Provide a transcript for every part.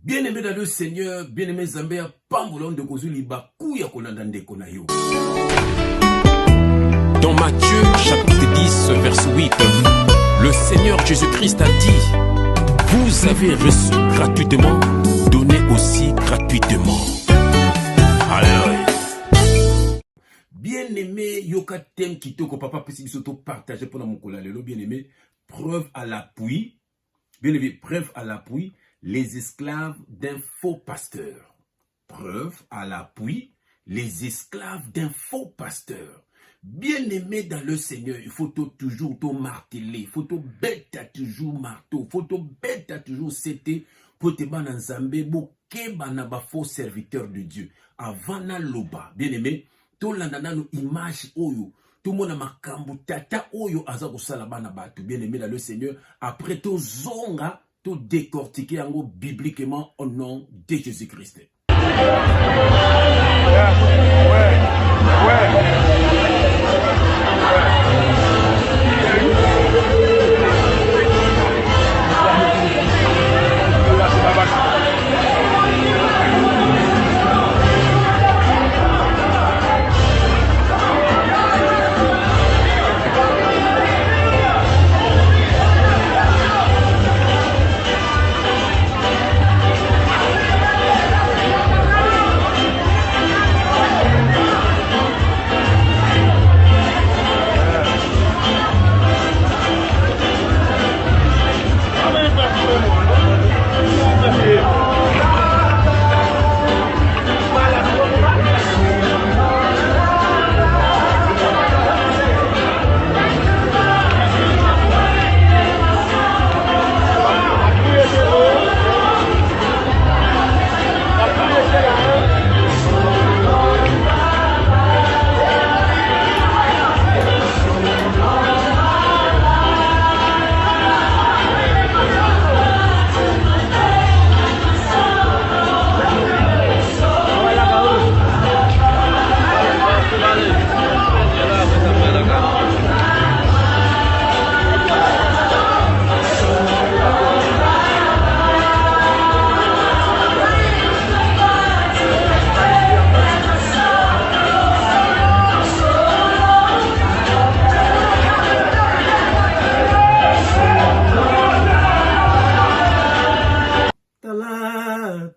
Bien-aimé dans le Seigneur, bien-aimé Zambia, Pambolon de Kozuli Bakuya Konandande Konayo. Dans Matthieu chapitre 10 verset 8, le Seigneur Jésus-Christ a dit: vous avez reçu gratuitement, donnez aussi gratuitement. Alléluia. Bien-aimé, Yoka Tem Kitoko, papa possible surtout partager pour mon colalelo, bien-aimé, preuve à l'appui, bien-aimé, preuve à l'appui, les esclaves d'un faux pasteur. Preuve à l'appui, les esclaves d'un faux pasteur. Bien-aimé dans le Seigneur, il faut toujours marteler, il faut bête à toujours marteau, il faut bête à toujours céter pour te ban Nzambe, bokeba na ba faux serviteur de Dieu. Avant na loba, bien-aimé, tout l'andana no image oyo, tout le monde a makambu tata oyo aza kosala bana batu. Bien-aimé dans le Seigneur, après tout zonga, tout décortiquer en gros bibliquement au nom de Jésus-Christ.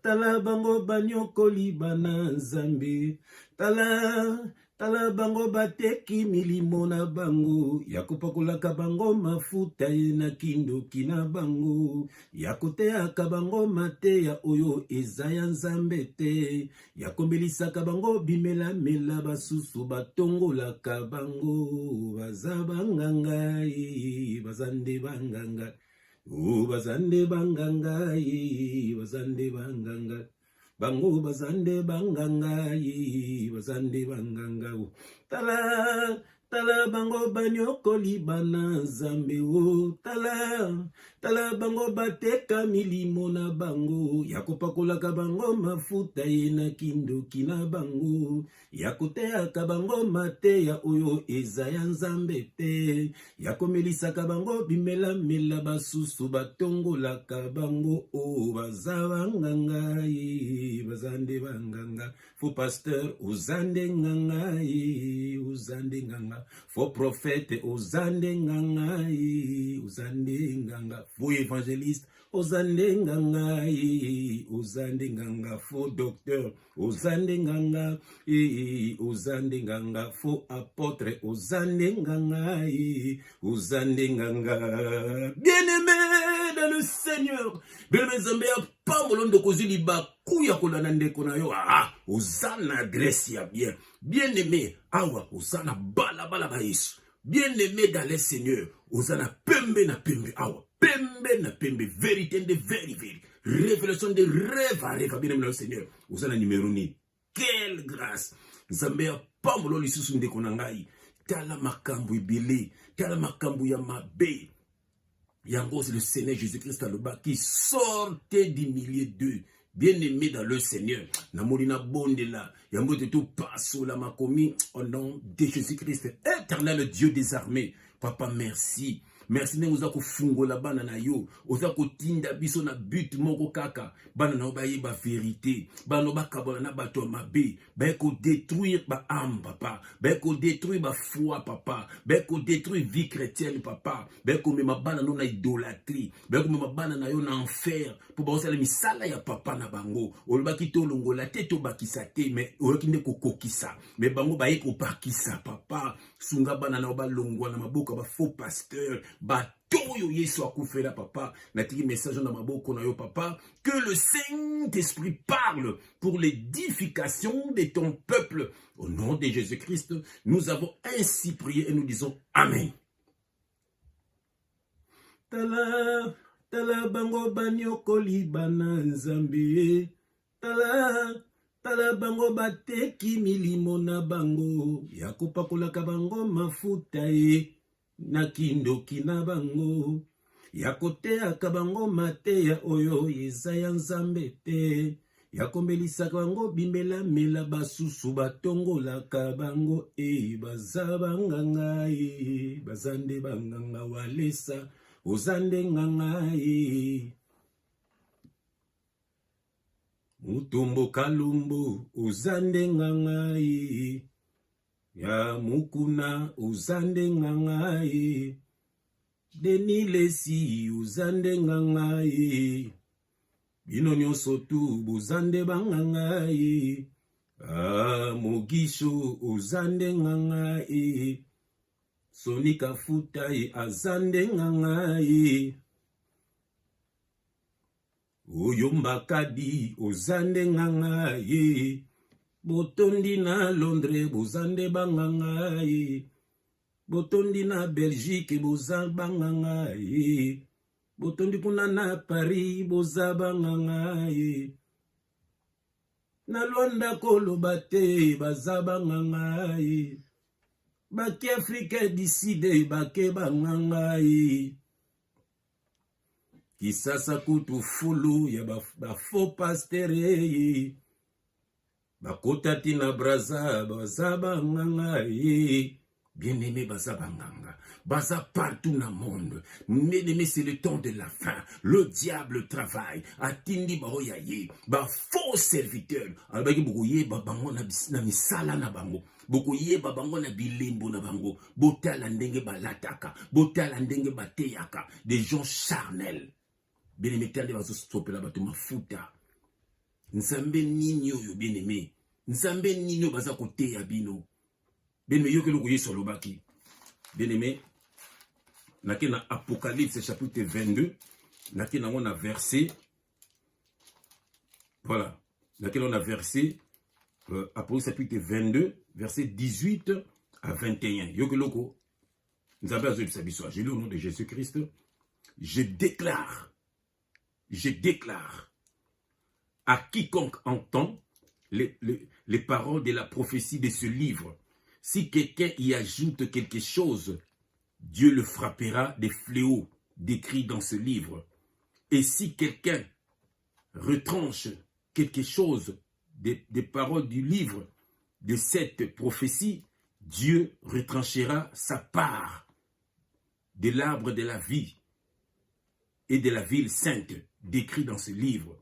Tala bango banyokoli bana Nzambe, tala bango bateki milimo na bango, yakopakolaka bango mafuta na kindoki na bango, yakoteaka bango mateya oyo eza ya Nzambe te, yakombelisaka bango bimela basusu batongolaka bango, baza bangangai, bazande banganga. Oh, bazande banganga, bazande banganga, bango bazande banganga, bazande banganga. Tala bango banyokoli bana Nzambe, oh, tala bango bateka milimo na bango, yakopakolaka bango mafuta na kindoki na bango, yakoteaka bango mateya oyo eza ya Nzambe te, yakomelisaka bango bimela basusu batongolaka bango, oh, baza banganga, bazande banganga. Faux pasteur, uzande nganga, uzande nganga. Faux prophète, uzande nganga, uzande nganga. Faux évangéliste, uzande nganga, uzande nganga. Faux docteur, uzande nganga, uzande nganga. Faux apôtre, uzande nganga, uzande nganga. Bien-aimé dans le Seigneur, bien-aimé Zambia, Pambolon de Kozuli Bakuya Kolanande Konayo, Osana adresse ya bien. Bien-aimé, awa, Osana bala baïs. Bien-aimé dans le Seigneur, Osana pembe na pembe, awa, pembe na pembe, vérité de vérité, révélation de rêve à rêve, bien-aimé dans le Seigneur, Osana numéro ni. Quelle grâce! Zambia, Pambolon lisusu nde konangai, tala makambu ibili, tala makambu ya mabe. Yango, c'est le Seigneur Jésus-Christ à le bas qui sortait du milieu d'eux. Bien-aimé dans le Seigneur. Namorina bondela. Yango de tout passe la makomi au nom de Jésus-Christ. Éternel Dieu des armées. Papa, merci. merci ndenge oza kofungola bana na yo, oza kotinda biso na but moko kaka, bana na yo bayeba vérité, bana bakabola na bato ya mabe, baye kodétruire ba âme papa, baye kodétruire ba foi papa, baye kodétruire vie chrétienne papa, baye komema bana no na idolâtrie, baye komema bana na yo na enfer, po baosala misala ya papa na bango, olobaki to longola te to bakisa te, mais oyoki nde kokokisa, mais bango baye kopakisa papa, sunga bana na yo balongwa na maboko ba faux pasteur, Batoyo Yesu akufela papa, natiki message na maboko na yo papa, que le Saint-Esprit parle pour l'édification de ton peuple. Au nom de Jésus-Christ, nous avons ainsi prié et nous disons Amen. Tala, tala bango banyokoli bana nzambe, tala bango bateki milimo na bango, yakopakolaka bango mafuta ye. Na kindoki na bango ya koteaka bango mateya oyo eza ya nzambe te, ya kombelisaka bango bimbelamela basusu batongolaka bango baza banganga baza nde banganga walesa oza nde nganga mutumbo kalumbu oza nde nganga ya mukuna uzande ngangaye, deni lesi uzande ngangaye, bino nyonso tu buzande bangangaye, mugisho uzande ngangaye, sonika futai azande ngangaye, uyombakadi uzande ngangaye, botondi na Londres bozande banganga botondi na Belgique boza banganga botondi kuna na Paris boza banganga na Luanda koloba te baza banganga baki Afrika diside bake banganga kisasa kutu fulu ya ba faux pasteur bakota tina braza baza banganga bien-aimé baza banganga baza partout dans le monde. Bien-aimé, c'est le temps de la fin. Le diable travaille atindi baoyaye ba faux serviteur alabaki bokoye babango na misala na bango bokoye babango na bilembo na bango botala ndenge balataka botala ndenge bateyaka des gens charnels. Bien-aimé, tande bazo stopela bato mafuta nzambe nini oyo bien-aimé, nzambe nini baza kote ya bino bien-aimé, yoke loko yeso lobaki bien-aimé, nake na Apocalypse chapitre 22 nake na on a verset, voilà, nake on a verset Apocalypse chapitre 22 verset 18 à 21 yoke loko nzambe azo bisa biso. Je lis au nom de Jésus-Christ, je déclare à quiconque entend les paroles de la prophétie de ce livre, si quelqu'un y ajoute quelque chose, Dieu le frappera des fléaux décrits dans ce livre. Et si quelqu'un retranche quelque chose des paroles du livre de cette prophétie, Dieu retranchera sa part de l'arbre de la vie et de la ville sainte décrit dans ce livre.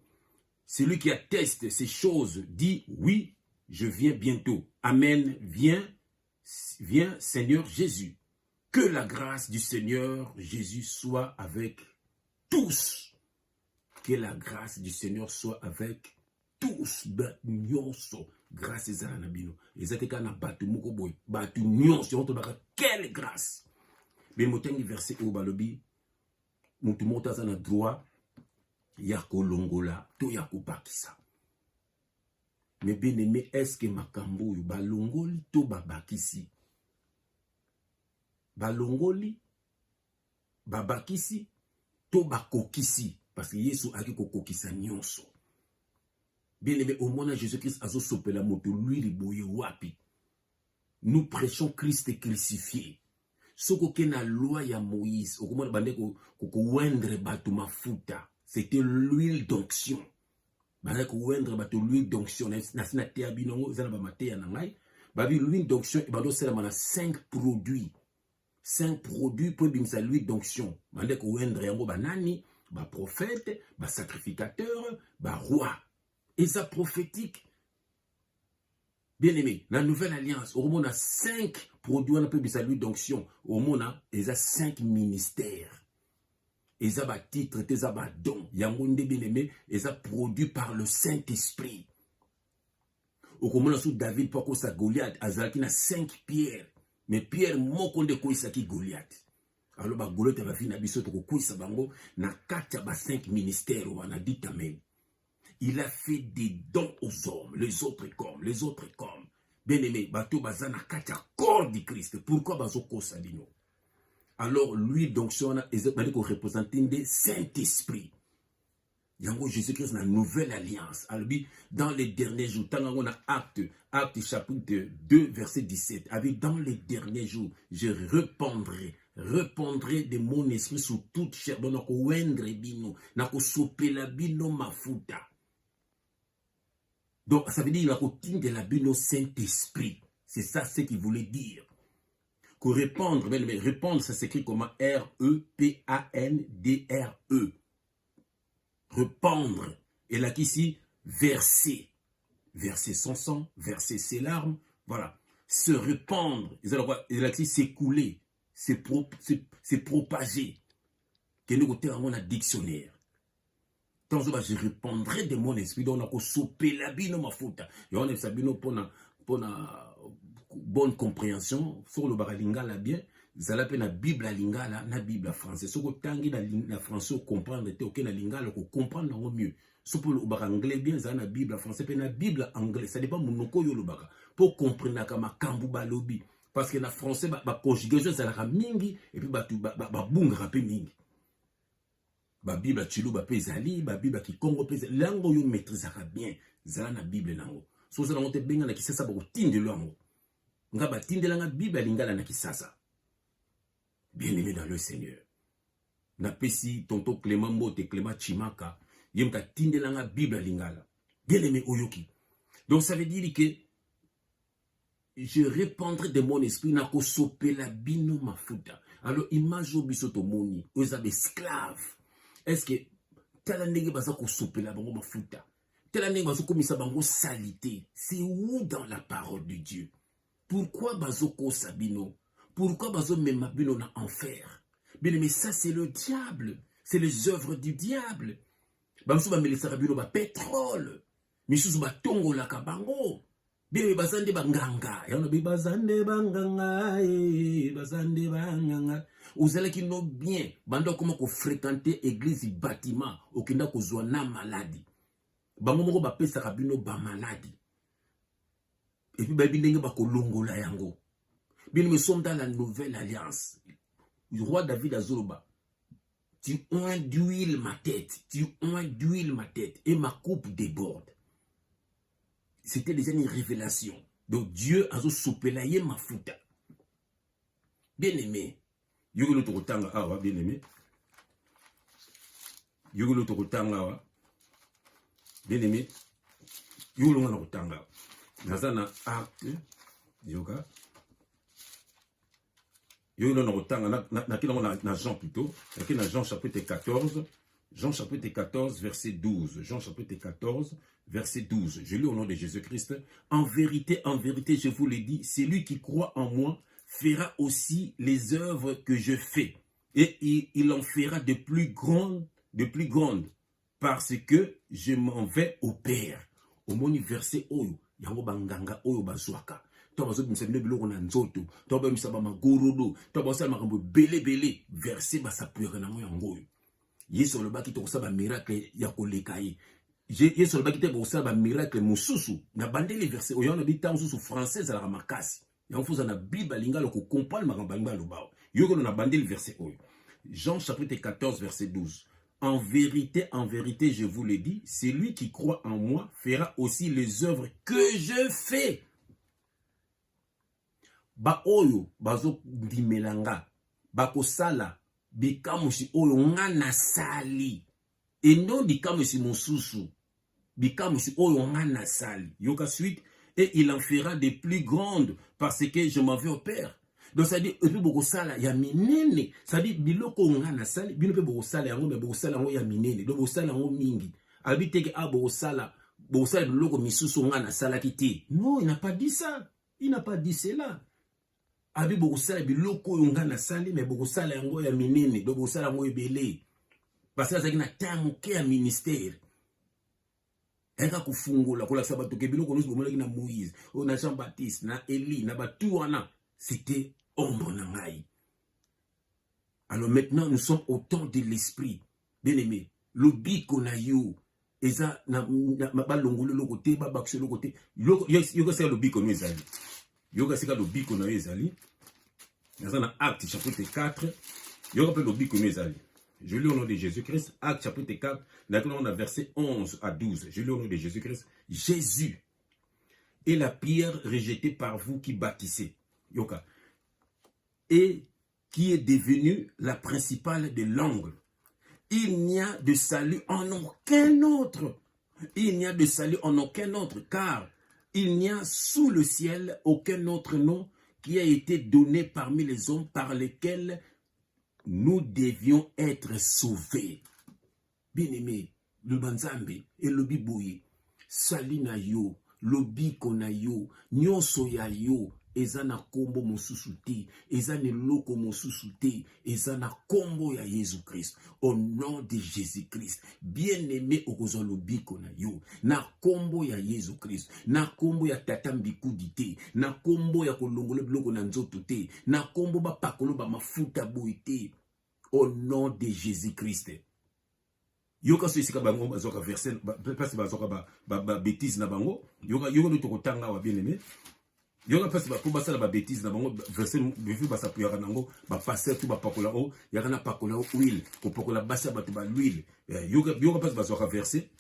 Celui qui atteste ces choses dit oui, je viens bientôt. Amen, viens Seigneur Jésus. Que la grâce du Seigneur Jésus soit avec tous. Que la grâce du Seigneur soit avec tous. Grâce à la nabino. Quelle grâce. Mais motengi verset au balobi. Mutumota zana droit. Yako longola to yako bakisa. Mais bien aimé, est-ce que makambo yu balongoli to babakisi? Balongoli babakisi to bakokisi, parce que Yesu aki kokokisa nyonso. Bien aimé, au moment de Jésus-Christ azo sopela moto lui riboye wapi. Nous prêchons Christ crucifié. Soko ke na loi ya Moïse, okomona bande ko wendre batu mafuta. C'était l'huile d'onction. L'huile d'onction. L'huile d'onction, il y a 5 produits. 5 produits pour bimisa l'huile d'onction. Bande ko wendre yango banani, ba prophète, ba sacrificateur, ba roi. Et ça prophétique. Bien aimé, la nouvelle alliance, au monde a 5 produits, on peut bimisa l'huile d'onction. Au monde a 5 ministères. Et ça va titre, et ça va don. Yango nde bien aimé, et ça produit par le Saint-Esprit. Au moment où David poko sa Goliath, azalaki na 5 pierres. Mais Pierre moko nde koisaki Goliath. Alors ba Goliath va fina biso to koisa bango na kati ba 5 ministères wana dit amen. Il a fait des dons aux hommes, les autres comme. Bien aimé, bato bazana kati corps du Christ. Pourquoi bazo kosa dino? Alors lui donc son ezabali ko représenter des Saint-Esprit. Yango Jésus-Christ na nouvelle alliance. Alors dans les derniers jours, tant qu'on a acte chapitre 2 verset 17. Avec dans les derniers jours, je répandrai de mon esprit sur toute chair. Donc nako wendre bino, nako sopela bino mafuta. Donc ça veut dire nako tinde la bino Saint-Esprit. C'est ça ce qu'il voulait dire. Que répandre, mais répandre ça s'écrit comment R-E-P-A-N-D-R-E. Rependre. Et là qu'ici, verser. Verser son sang, verser ses larmes. Voilà. Se répandre. Et là qu'ici, s'écouler. Se propager. Que nous avons un dictionnaire. Tant que je répandrai de mon esprit, donc on a sopé la bino ma faute. Et on a sabino pour la bonne compréhension. Sur le baralingala bien. Zala pe na Bible à lingala, na Bible à français. Ce que tangi na français comprendre te ok na lingala ko comprendre ngo mieux. Ce pour le bar anglais bien zala na Bible à français pe na Bible anglais. Ça dépend monoko yo le baka. Pour comprendre kama kambu balobi parce que na français ba conjugation ça la mingi et puis ba bunga pe mingi. Ba Bible chilo ba pe zali, ba Bible ki Congo pe lango yo maîtrise bien. Zala na Bible nango. So ça ngote benga na kisasa ba ko tinde lango. Nga ba tinde langa Bible lingala na kisasa. Bien-aimé dans le Seigneur. Napesi tonto Clément Mote, Clément Chimaka, yemka tindelanga Bible lingala. Bien-aimé Oyoki. Donc ça veut dire que je répandrai de mon esprit na ko sopela bino mafuta. Alors imagine bisoto moni, ozabe esclave. Est-ce que tala ndenge baza ko sopela bango mafuta? Tala ndenge bazo komisa bango salité. C'est où dans la parole de Dieu? Pourquoi bazo ko sabino? Pourquoi bazo même bino na enfer? Bien mais ça c'est le diable, c'est les œuvres du diable. Bamso ba melisa bino ba pétrole. Misusu ba tongo la kabango. Bien mais bazande banganga. Ya no bi bazande banganga bazande banganga. Uzala ki no bien, bando comment ko fréquenter église bâtiment, okinda ko zwa na maladie. Bango moko ba pesa bino ba maladie. Et puis ba bindenge ba ko longola yango. Bien, nous sommes dans la nouvelle alliance. Le roi David Azoroba, tu oins d'huile ma tête, et ma coupe déborde. C'était déjà une révélation. Donc Dieu a soupelaye ma fouta. Bien aimé, Yugo le Torotanga awa, bien aimé. Yugo le Torotanga, bien aimé. Yugo le Torotanga. Nazana acte, yoga. Yo non otanga na Jean plutôt, na Jean chapitre 14, Jean chapitre 14 verset 12, Jean chapitre 14 verset 12. Je lis au nom de Jésus-Christ. En vérité, je vous le dis, celui qui croit en moi fera aussi les œuvres que je fais, et il en fera de plus grandes, parce que je m'en vais au Père. Au mon verset oyo, yango banganga oyo bazwaka. Verset sur le bas qui te miracle ya kolekaye. J'ai sur le bas qui te miracle mususu na bandeli verset oyo na bitan sous français à la makasi. Ya faut na Bible lingalo ko comprendre makamba lobao. Yo na bandeli verset oyo. Jean chapitre 14 verset 12. En vérité, je vous le dis, celui qui croit en moi fera aussi les œuvres que je fais. Ba oyo bazo dimelanga bako sala bikamushi oyo ngana sali endo bikamushi mususu bikamushi oyo ngana sali yoka suite et il en fera des plus grandes parce que je m'en vais au Père. Donc ça dit epi bokosala ya minene, ça dit biloko nga na sali bino pe bokosala yango mais bokosala yango ya minene, donc bokosala yango mingi. Abi teke a bokosala biloko misusu nga na salaki te. Non, il n'a pas dit ça. Il n'a pas dit cela. Abi bokosala biloko nga na sali mais bokosala yango ya minene, donc bokosala yango ebele. Parce que ça na temps moke ya ministère. Eka kufungola kola sabato ke biloko nyonso bomolaki na Moïse, na Jean-Baptiste, na Élie, na batu wana, c'était ombre na ngai. Alors maintenant nous sommes au temps de l'esprit. Bien aimé, lobiko na yo eza na balongolo lo côté ba bakse lo côté. Yoka c'est lobiko no ezali. Yoka c'est lobiko na yo ezali. Dans Acte chapitre 4, yoka pe lobiko no ezali. Je lis au nom de Jésus-Christ, Acte chapitre 4, maintenant on a verset 11 à 12. Je lis au nom de Jésus-Christ. Jésus est la pierre rejetée par vous qui bâtissez, Yoka, et qui est devenue la principale de l'angle. Il n'y a de salut en aucun autre. Il n'y a de salut en aucun autre, car il n'y a sous le ciel aucun autre nom qui a été donné parmi les hommes par lesquels nous devions être sauvés. Bien-aimé, le banzambe et le bibouye, salina yo, lobi kona yo, nyonso ya yo, eza na kombo mosusu te, eza ne loko mosusu te, eza na kombo ya Jésus-Christ. Au nom de Jésus-Christ, bien-aimé okozo lobi kona yo, na kombo ya Jésus-Christ, na kombo ya tata mbikudi te, na kombo ya kolongolo biloko na nzoto te, na kombo ba pakolo ba mafuta boy te. Au nom de Jésus-Christ. Yoka so isika bango bazoka verset parce bazoka ba bêtise na bango, yoka no tokotanga wa bien-aimé. Yoka parce ba pour basala ba bêtise na bango verset vu ba sapuyaka nango ba passer tout ba pakola o, yaka na pakola o huile, ko pakola basa ba to ba l'huile. Yoka parce bazoka verset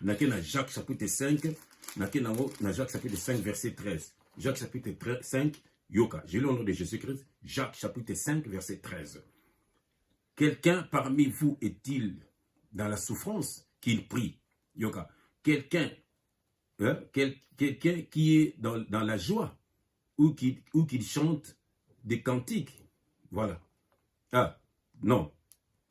na ke na Jacques chapitre 5, na ke nango na Jacques chapitre 5 verset 13. Jacques chapitre 5 yoka, je lis au nom de Jésus-Christ, Jacques chapitre 5 verset 13. Quelqu'un parmi vous est-il dans la souffrance qu'il prie? Yoka. Quelqu'un qui est dans la joie ou qu'il chante des cantiques. Voilà. Ah, non.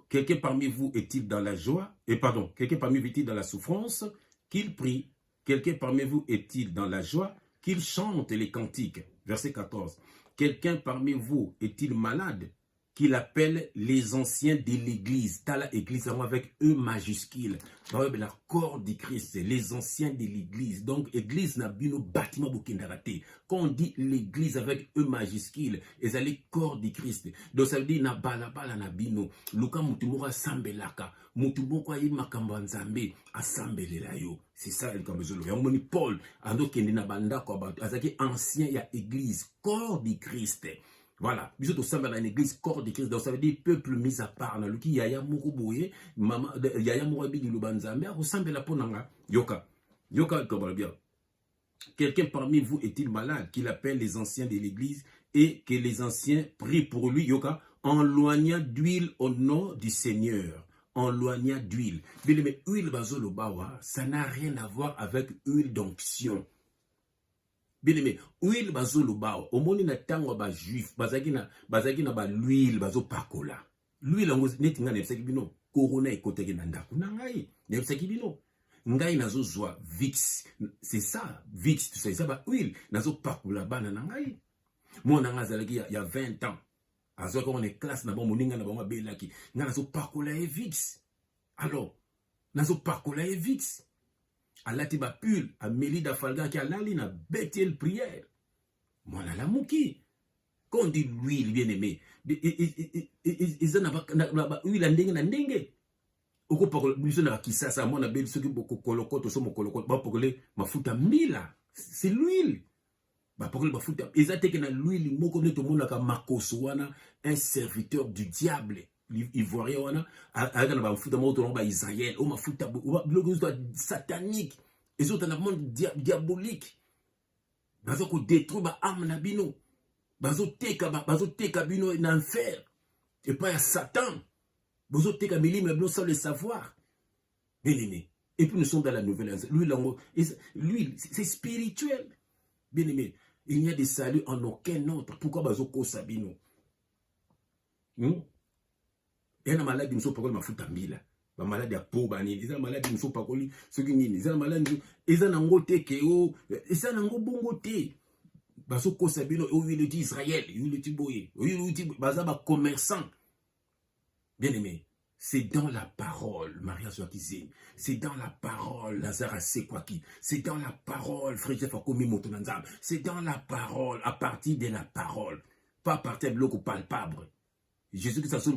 Quelqu'un parmi vous est-il dans la joie? Quelqu'un parmi vous est-il dans la souffrance qu'il prie? Quelqu'un parmi vous est-il dans la joie qu'il chante les cantiques? Verset 14. Quelqu'un parmi vous est-il malade? Qu'il appelle les anciens de l'église. T'as l'église avec E majuscule. La corps du Christ, les anciens de l'église. Donc, église n'a bino bâtiment boukindarate. Quand on dit l'église avec E majuscule, ils allaient corps du Christ. Donc, ça veut dire na balabala na bino. Luka mutumura sambelaka. Mutumoko ayi makambanzambe asambelela yo. C'est ça le kambezolo. Yamoni Paul, ando kende na banda ko ba azaki ancien ya église, corps du Christ. Voilà, bisous tout ça dans l'église corps de Christ. Donc ça veut dire peuple mis à part. Dans le qui yaya muruboye, maman yaya murabi di lubanzambe, ressemble la ponanga. Yoka, comme bien. Quelqu'un parmi vous est-il malade qu'il appelle les anciens de l'église et que les anciens prient pour lui, Yoka, en loignant d'huile au nom du Seigneur. En loignant d'huile. Mais huile bazolo bawa, ça n'a rien à voir avec huile d'onction. Bien aimé, huile bazolo bao, omoni na tango ba juif, bazaki na ba l'huile bazo pakola. L'huile ngo neti nga nepsaki bino, corona ekoteki na ndako na ngai, nepsaki bino. Ngai nazo zwa Vicks, c'est ça, Vicks, tu sais ça ba huile, nazo pakola bana na ngai. Moi na nga zalaki ya 20 ans. Azo ko on est classe na bon moninga na ba belaki, nga nazo pakola e Vicks. Alors, nazo pakola e Vicks. Alati ba pull, a Melida Falga qui a lali na Bethel prière. Moi la mouki. Quand on dit l'huile, bien aimé, ils ont huile na ndenge. Oko poko biso na kisasa moi na beli soki boko kolokoto so mokolokoto ba pokole mafuta mbila. C'est l'huile. Ba pokole mafuta ezateke na l'huile moko neto mona ka makoso wana, un serviteur du diable. Ivoirien wana avec na mafuta moto na ba Israël o mafuta blogo satanique et autres na monde diabolique bazo ko détruire ba âme na bino bazo teka bino en enfer et pas à Satan bazo teka milime bino sans le savoir bien aimé. Et puis nous sommes dans la nouvelle lui c'est spirituel bien aimé. Il n'y a de salut en aucun autre. Pourquoi bazoko sabino? Et la maladie, nous sommes pas comme ma fouta mila. La maladie à peau, ils ont maladie, nous sommes pas comme ceux qui ils ont maladie, ils ont un goûté que ils ont un bon goûté. Bazoko sabino, il est Israël, il est boye, il est bazaba commerçant. Bien aimé, c'est dans la parole, Maria Joakizine, c'est dans la parole, Lazare Sekwaki, c'est dans la parole, Frère Fakomi Motonanzam, c'est dans la parole, à partir de la parole, pas à partir de l'eau palpable. Jésus-Christ,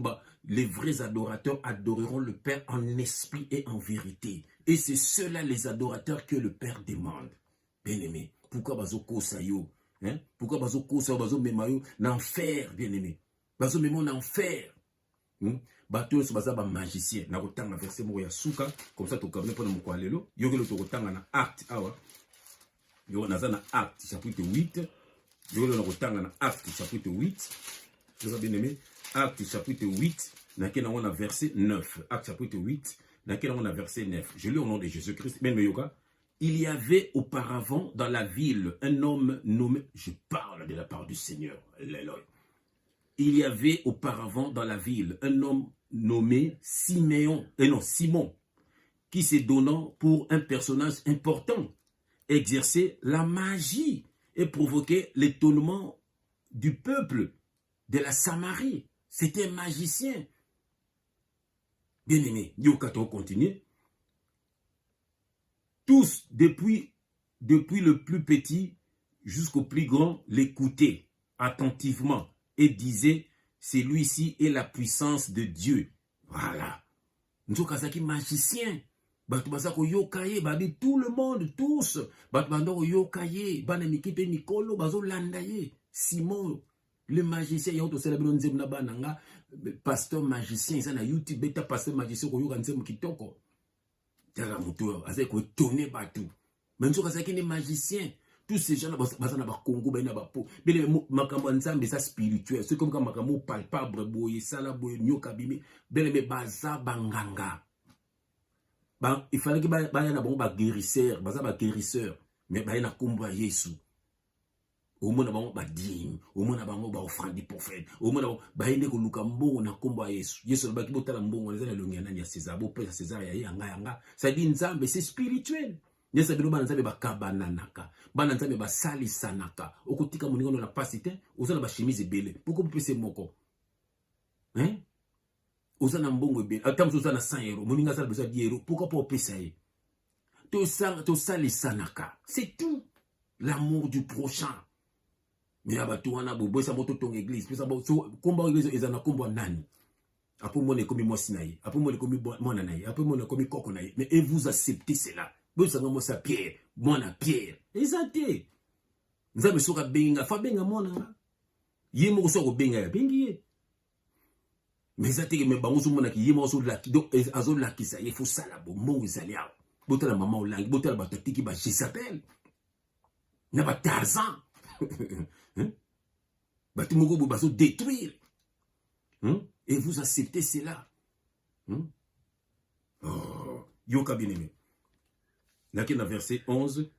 les vrais adorateurs adoreront le Père en esprit et en vérité. Et c'est ceux-là les adorateurs que le Père demande. Bien-aimé, pourquoi bazoko sayo? Pourquoi bazoko sayo, bazo memayo, l'enfer, bien-aimé. Bazo memo l'enfer. Bato so baza ba magicien. Na kotanga verset mo ya suka, comme ça to kabne pona mo kwalelo. Yokelo to kotanga na acte awa. Yo naza na acte chapitre 8. Yokelo na kotanga na acte chapitre 8. Je vais bien aimé. Acte chapitre 8, on a verset 9. Acte chapitre 8, on a verset 9. Je lis au nom de Jésus-Christ. Il y avait auparavant dans la ville un homme nommé, je parle de la part du Seigneur, il y avait auparavant dans la ville un homme nommé Simon, qui se donnant pour un personnage important, exerçait la magie et provoquait l'étonnement du peuple de la Samarie. C'était un magicien. Bien aimé, Yokato continue. Tous, depuis le plus petit jusqu'au plus grand, l'écoutaient attentivement et disaient, celui-ci est la puissance de Dieu. Voilà. Nzokazaki magicien. Batubasako yokaye, babi tout le monde, tous. Batubando yokaye, banamikipe Nikolo, bazo landaye. Simon, le magicien, il y a autre célèbre nzemna pasteur magicien, ça na YouTube, beta pasteur magicien, ko yoka nzemu kitoko. Tala muto, azé ko étonné batou. Mais nzo kasaki ne magicien. Tous ces gens là bazana ba Congo ba na ba po. Bele makambo nzambe ça spirituel, c'est comme quand makambo palpable boye sala boye nyoka bimi, bele me baza banganga. Ba il fallait que ba na bon ba guérisseur, baza ba guérisseur, mais ba na komba Yesu. Au moins bango ba dim, au moins bango ba offrande du prophète, au moins ba ende ko luka mbongo na komba Yesu. Yesu ba kibotala mbongo na longi na César, bo pesa César ya yanga. Ça dit nzambe c'est spirituel. Nyesa bilo bana nzambe ba kabananaka, bana nzambe ba salisanaka. Okotika moningo na pasité, ozana ba chemise belé. Pourquoi vous pese moko? Hein? Ozana mbongo belé. Atam ozana 100 €, moninga sala besoin 10 €. Pourquoi pas pesa ye? To salisanaka. C'est tout. L'amour du prochain. Mais abatu wana bobo sa moto ton église, pesa bo so komba église ezana komba nani? Apo mo ne komi mwasi na ye, apo mo ne komi mwana na ye, apo mo ne komi koko na ye. Mais et vous acceptez cela? Vous savez moi ça Pierre, mwana Pierre. Ezate. Nzambe soka benga, fa benga mwana nga. Ye mo so ko benga ya bengi ye. Mais ezate ke me bango so mona ki ye mo so la ki do azo la ki sa ye fo sala bo mo ezali awo. Botala maman olangi, botala batati ki ba Jezabel. Na ba Tarzan. Batumoko bo baso détruire. Et vous acceptez cela. Oh, yoka bien-aimé. Là, dans le verset 11,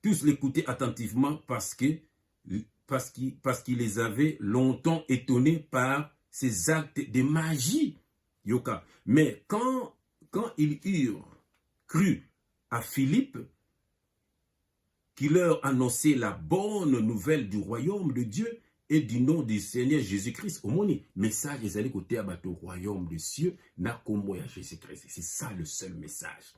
tous l'écoutaient attentivement parce qu'il les avait longtemps étonnés par ses actes de magie. Yoka. Mais quand ils eurent cru à Philippe, qui leur annonçait la bonne nouvelle du royaume de Dieu et du nom du Seigneur Jésus-Christ, au monde, message les allés côté abattu au royaume des cieux, n'a combo à Jésus-Christ. C'est ça le seul message.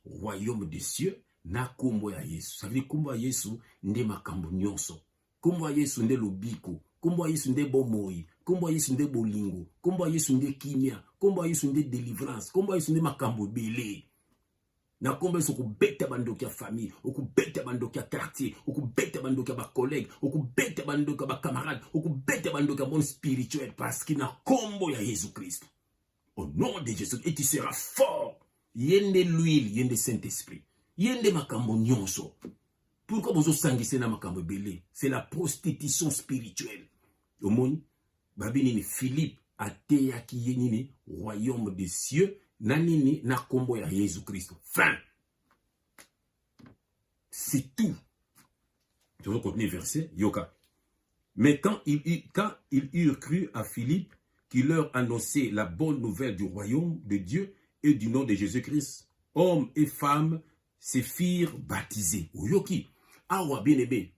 Royaume des cieux, na kombo ya Yesu. Ça veut dire kombo ya Yesu nde makambo nyonso. Kombo ya Yesu nde lobiko. Kombo ya Yesu nde bomoi. Kombo ya Yesu nde bolingo. Kombo ya Yesu nde kimia. Kombo ya Yesu nde délivrance. Kombo ya Yesu nde makambo belé. Na kombo Yesu okubeta bandoki ya famille, okubeta bandoki ya quartier, okubeta bandoki ya ba collègue, okubeta bandoki ya ba camarade, okubeta bandoki ya monde spirituel parce qu'il na kombo ya Jésus Christ. Au nom de Jésus, et tu seras fort. Yende l'huile, yende Saint-Esprit. Yende makambo nyonso. Pourquoi vous sangissez na makambo belé? C'est la prostitution spirituelle. Au monde, babini Philippe a teyaki yenini royaume des cieux, nanini na kombo ya Jésus Christ. Fin. C'est tout. Tu vais continuer verset, Yoka. Mais quand ils eurent cru à Philippe, qui leur annonçait la bonne nouvelle du royaume de Dieu et du nom de Jésus-Christ, hommes et femmes se firent baptiser. Oyoki, awa bien aimé,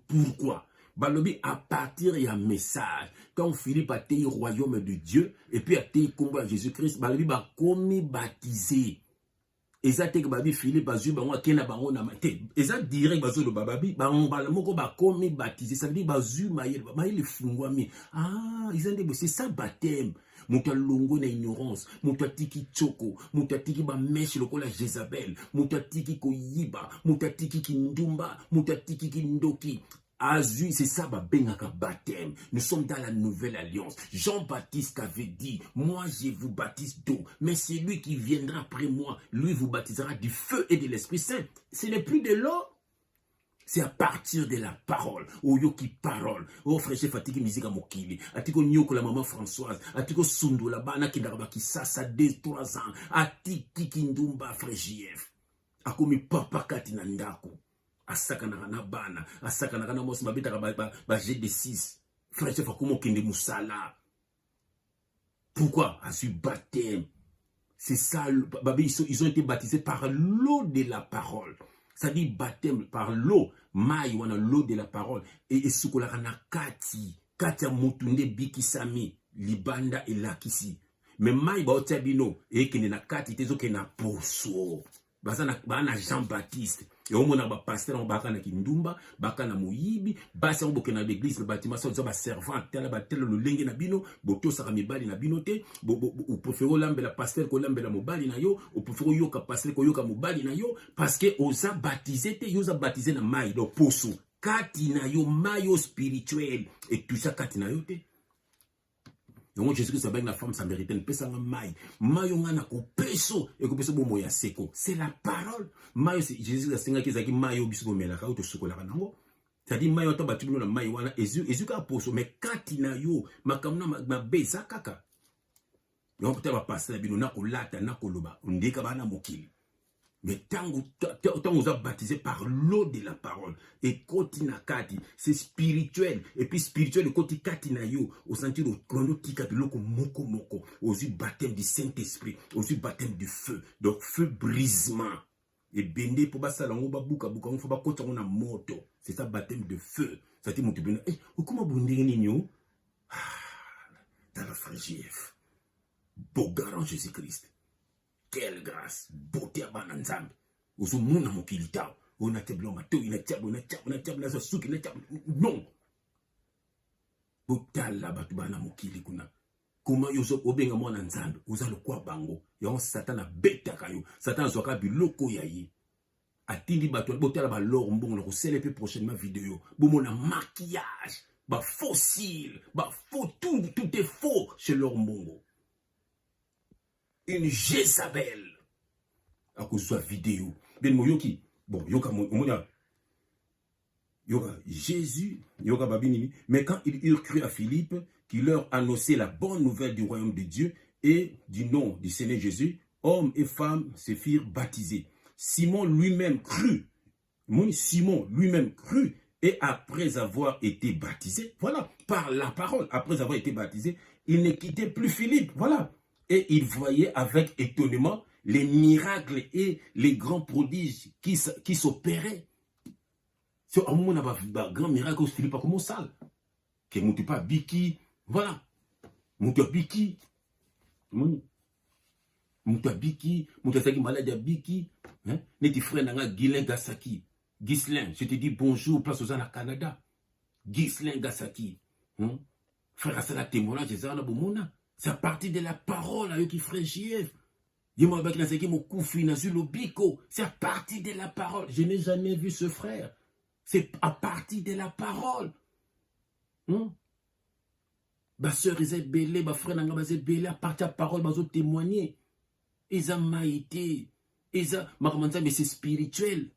pourquoi? Balobi à partir y a un message. Quand Philippe a été au royaume de Dieu et puis a été combat à Jésus-Christ, Balobi va commis baptisé. Et ça te babi Philippe bazu bango kena bango na mate. Et ça direct bazu le bababi bango balamoko ba commis baptisé. Ça veut dire bazu maïle fungwami. Ah, c'est ça baptême. Muta longo na ignorance, muta tiki choko, muta tiki ba mesh lokola Jezabel, muta tiki koyiba, muta tiki kindumba, muta tiki kindoki. Azu, c'est ça, bengaka baptême. Nous sommes dans la nouvelle alliance. Jean-Baptiste avait dit, moi je vous baptise d'eau, mais c'est lui qui viendra après moi, lui vous baptisera du feu et de l'Esprit Saint. Ce n'est plus de l'eau. C'est à partir de la parole. Oh yoki parole. Oh frère fatigué musique à mokili. Atiko nyoko la maman Françoise. Atiko sundu la bana ki daraba ki sasa 2-3 ans. Atiki kindumba frère JF. Akomi papa kati na ndako. Asaka na bana. Asaka na mosi mabita ba GD6. Frère chef akomo kende musala. Pourquoi? À ce baptême. C'est ça. Ils ont été baptisés par l'eau de la parole. Ça dit baptême par l'eau. Maï wana l'eau de la parole. Et sukolaka na kati. Kati ya mutunde bikisami. Libanda et lakisi. Mais maï ba otiabino. Et kene na kati tezo kena poso. Bana Jean-Baptiste. Et au mona ba pasteur on baka na kindumba, baka na moyibi, basi on bokena l'église le bâtiment ça ba servant tela ba tela le lenge na bino, boto saka mibali na bino te, ou préféré lambela pasteur ko lambela mobali na yo, ou préféré yoka pasteur ko yoka mobali na yo parce que oza baptisé te yoza baptisé na mai do poso. Kati na yo mayo spirituel et tout ça kati na yo te. Donc Jésus-Christ avec la femme samaritaine pesa nga mai mayo ngana ko peso et ko peso bomo ya seko c'est la parole mayo c'est Jésus a senga kezaki mayo biso bomela ka to sokola kanango ça dit mayo to batu na mai wana Jésus ka poso mais katina yo makamna ma beza kaka donc peut-être va passer bino na ko lata na ko loba ndeka bana mokili. Mais tant vous êtes baptisé par l'eau de la parole et kotina kati c'est spirituel et puis spirituel koti kati na yo au sentir au chrono tika de loko moko moko au baptême du Saint-Esprit au baptême du feu donc feu brisement et bende pour basa lango ba buka buka on faut pas kota on a moto c'est ça baptême de feu ça dit mon tibena eh comment bondenge ninyo dans la frère JF beau garant Jésus-Christ. Quelle grâce, beauté à bananzambe. Ozo muna mokilita. On a table mato, on a table na suki na table. Non. Botala batu bana mokili kuna. Comment yozo obenga mwana nzambe, oza lokwa bango. Ya Satan beta kayo. Satan zoka biloko yayi. Atindi batu botala ba lor mbongo na ko célébrer prochainement vidéo. Bomona maquillage, ba fossile, ba faux tout est faux chez leur mbongo. Une Jézabel à cause de la vidéo. Ben moyoki bon yoka moya yoka Jésus yoka babini mais quand ils eurent cru à Philippe qui leur annonçait la bonne nouvelle du royaume de Dieu et du nom du Seigneur Jésus, hommes et femmes se firent baptiser. Simon lui-même crut. Simon lui-même crut et après avoir été baptisé, voilà, par la parole, après avoir été baptisé, il ne quittait plus Philippe, voilà. Et il voyait avec étonnement les miracles et les grands prodiges qui s'opéraient. C'est un moment où on a un grand miracle, Philippe a commencé ça. Que mon pas biki, voilà. Mon biki. Mon biki, mon saki malade à biki. Neti frère nanga Ghislain Gasaki. Ghislain, je te dis bonjour, place aux au Canada. Ghislain Gasaki. Frère, c'est la témoignage de Zana Boumona. C'est à partir de la parole avec qui frère JF. C'est à partir de la parole. Je n'ai jamais vu ce frère. C'est à partir de la parole. Ma soeur, ils sont belés, ma frère, ils sont belés. À partir de la parole, ils ont témoigné. Ils ont maïté. Ils ont... Mais c'est spirituel.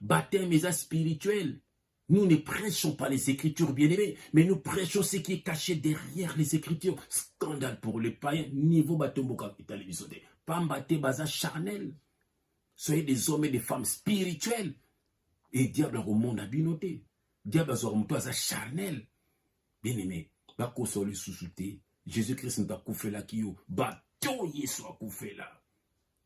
Baptême, ils sont spirituel. Nous ne prêchons pas les Écritures, bien-aimés, mais nous prêchons ce qui est caché derrière les Écritures. Scandale pour les païens. Niveau batomboka télévision. Pas baté baza charnel. Soyez des hommes et des femmes spirituels. Et diable au monde a binoté. Diable a son toi charnel. Bien aimé, ba ko so le sous-souté. Jésus-Christ n'a pas fait la kio. Bateau Yesu a fait là.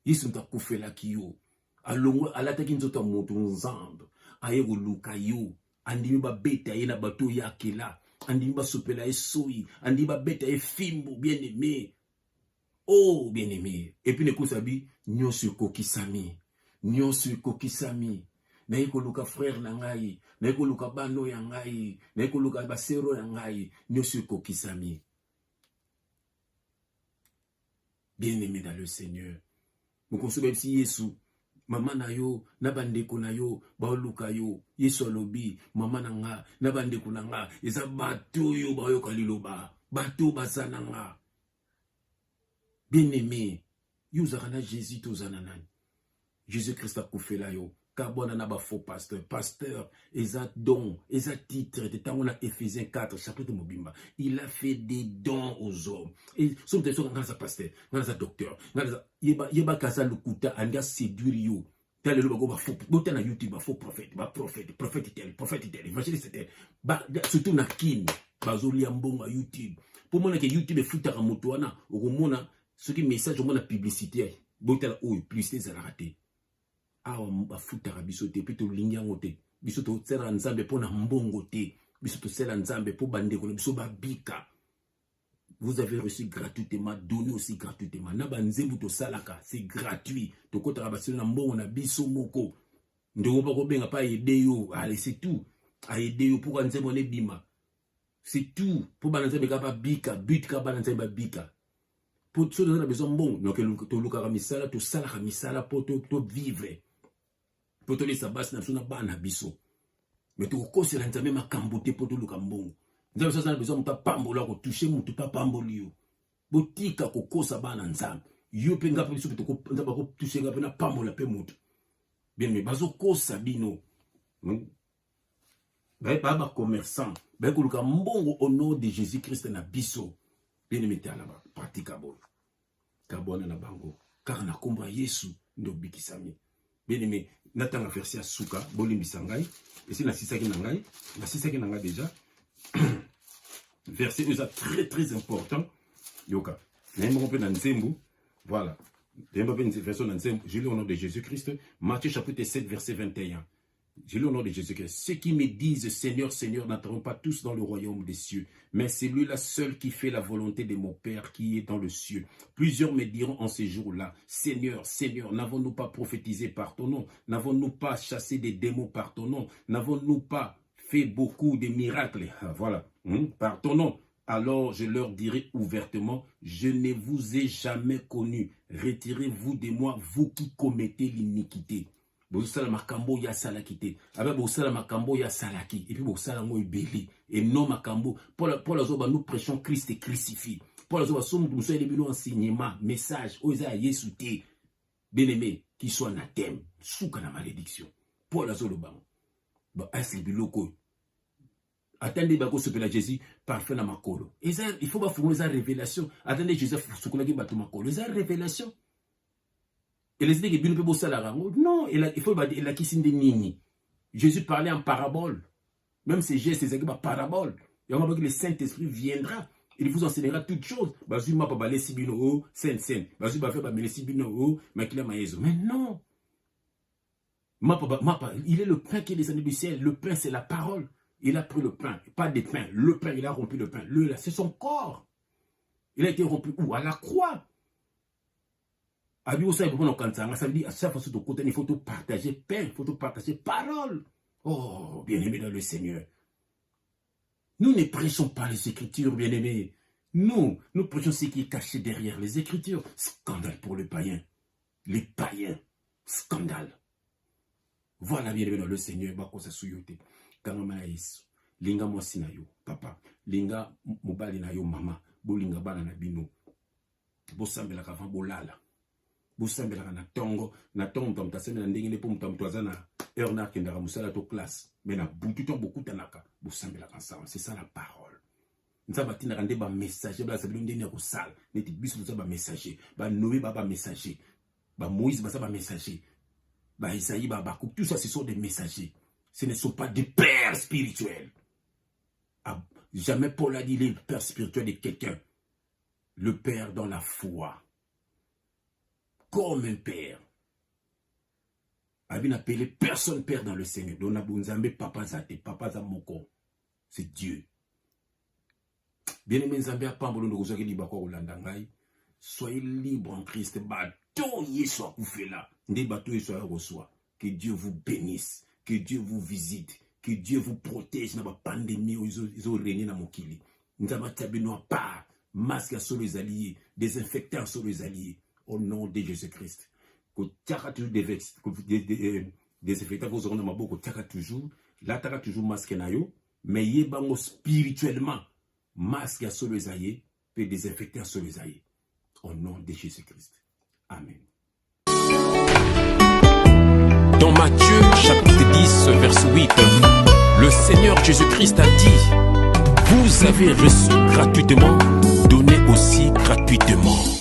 Yesu n'a pas fait la kio. Alongo alataki nzoto moto nzambe. Aye ko luka yo. Andimi ba beta ye na bateau ya kela. Andimi ba sopela e soyi. Andimi ba beta e fimbo bien aimé. Oh bien aimé. Et puis ne kosabi nyosu kokisami. Nyosu kokisami. Na yeko luka frère na ngai, na yeko luka bano ya ngai, na yeko luka basero ya ngai, nyosu kokisami. Bien-aimé dans le Seigneur. Nous consommons si Yesu, maman na yo, na bandeko na yo, ba luka yo, Yesu alobi, maman na nga, na bandeko na nga, eza bato yo ba yo kaliloba, bato bazana nga. Bien-aimé, yo zakana Jésus to zananani. Jésus-Christ a koufé la yo. Carbone na ba faux pasteur. Pasteur, eza don, eza titre. De temps on a Éphésiens 4, chapitre Mobimba. Il a fait des dons aux hommes. Et son personne quand ça pasteur, quand ça docteur, quand ça yeba kasa lukuta anga séduire yo. Tel le bago ba faux. Bote na YouTube ba faux prophète, prophète tel, évangéliste tel. Ba surtout na kin, bazoli ambonga YouTube. Pour moi que YouTube futa ka moto wana, okomona ce qui message mona publicité. Bote la ou publicité za raté. Awa bafuta biso te pe to linyango te biso to tsela nzambe pona mbongo te biso to tsela nzambe po bandeko na biso babika. Vous avez reçu gratuitement, donné aussi gratuitement. Na banzembu to salaka, c'est gratuit. To kota ba na mbongo na biso moko. Ndeko ba ko benga pa aider yo, allez c'est tout. A aider yo pour nzembo ne bima. C'est tout. Pour banzembe ka ba bika, but ka banzembe bika. Pour ceux qui ont besoin de bon, donc to luka misala, to salaka misala pour to vivre. Pour te laisser basse na suna bana biso. Mais tu kosela nzambe makambote pour te luka mbongo. Nzambe sasa na besoin muta pambola ko toucher mutu pa pambolio. Botika ko kosa bana nzambe. Yo pe ngape biso to ko nzamba ko toucher ngape na pambola pe mutu. Bien mais bazo kosa bino. Ba commerçant, ba ko luka mbongo au nom de Jésus-Christ na biso. Bien aimé ta là-bas, praticable. Kabona na bango. Car na komba Yesu ndo bikisami. Bien aimé, natanga verset suka, bolimbi sangai. Et c'est na sisaki nangai déjà. Verset très important. Yoka. N'aimons pas dans Nzembo. Voilà. N'aimons pas une version dans Nzembo. Je lis au nom de Jésus-Christ. Matthieu chapitre 7, verset 21. Je lis au nom de Jésus-Christ. Ceux qui me disent Seigneur, Seigneur, n'entreront pas tous dans le royaume des cieux, mais c'est lui-là seul qui fait la volonté de mon Père qui est dans le cieux. Plusieurs me diront en ces jours-là, Seigneur, Seigneur, n'avons-nous pas prophétisé par ton nom? N'avons-nous pas chassé des démons par ton nom? N'avons-nous pas fait beaucoup de miracles? Voilà, par ton nom. Alors je leur dirai ouvertement, je ne vous ai jamais connu. Retirez-vous de moi, vous qui commettez l'iniquité. Bosala makambo ya salakite abe bosala makambo ya salaki et puis bosala mo ibeli et non makambo pour la zoba nous prêchons Christ et crucifié pour la zoba somme nous soyez bino enseignement message oza Yesu te bien-aimé qui soit na thème souka na malédiction pour la zoba ba asli biloko attendez bako sopela Jésus parfait na makolo et ça il faut ba fumo za révélation attendez Jésus soukola ki bato makolo za révélation. Et les idées que non, il faut la question de nini. Jésus parlait en parabole. Même ces gestes, c'est une parabole. Et on va voir que le Saint-Esprit viendra. Il vous enseignera toutes choses. Bazu ma papa les sibino sen. Bazu ba fait ba sibino makila maezo. Mais non. Il est le pain qui est descendu du ciel. Le pain, c'est la parole. Il a pris le pain, pas des pains. Le pain, il a rompu le pain. C'est son corps. Il a été rompu où? À la croix. Ça veut dire à chaque fois que il faut tout partager pain, il faut tout partager parole. Oh, bien-aimé dans le Seigneur. Nous ne prêchons pas les Écritures, bien-aimés. Nous prêchons ce qui est caché derrière les Écritures. Scandale pour les païens. Les païens. Scandale. Voilà, bien-aimé dans le Seigneur. Bakosa suyote. Kangama Yesu. Linga mwasi na yo, papa. Linga mobali na yo, mama. Bolinga bana na bino. Bosambela kava bolala. Bosambela na tongo mtamtaseme na ndenge po mtamtwaza na heure na kendara musala to classe mais na butu to beaucoup tanaka bosambela ensemble. C'est ça la parole. Nzaba tina kande ba messager ba sabilo ndeni ya kosala neti biso ba messager ba Noé ba messager ba Moïse ba messager ba Isaïe ba tout ça ce sont des messagers. Ce ne sont pas des pères spirituels. Ah, jamais Paul a dit les pères spirituels de quelqu'un. Le père dans la foi. Comme un père. Abin appelé personne père dans le Seigneur. Donc Nabunzambe papa zate, papa zamoko. C'est Dieu. Bien aimé Nzambe a pas mbolo ndokozaki liba kwa Olanda ngai. Soyez libre en Christ. Bateau yeso akufela. Nde bateau yeso reçoit. Que Dieu vous bénisse. Que Dieu vous visite. Que Dieu vous protège dans la pandémie où ils ont régné dans mon kili. Nous avons tabino à part. Masque sur les alliés. Désinfectants sur les alliés. Au nom de Jésus-Christ. Que tu as toujours des désinfectants. Vous aurez dans ma bouche. Que tu as toujours. Là, tu as toujours masque na yo. Mais y est spirituellement. Masque sur les alliés. Et désinfectants sur les alliés. Au nom de Jésus-Christ. Amen. Dans Matthieu chapitre 10 verset 8, le Seigneur Jésus-Christ a dit, vous avez reçu gratuitement, donnez aussi gratuitement.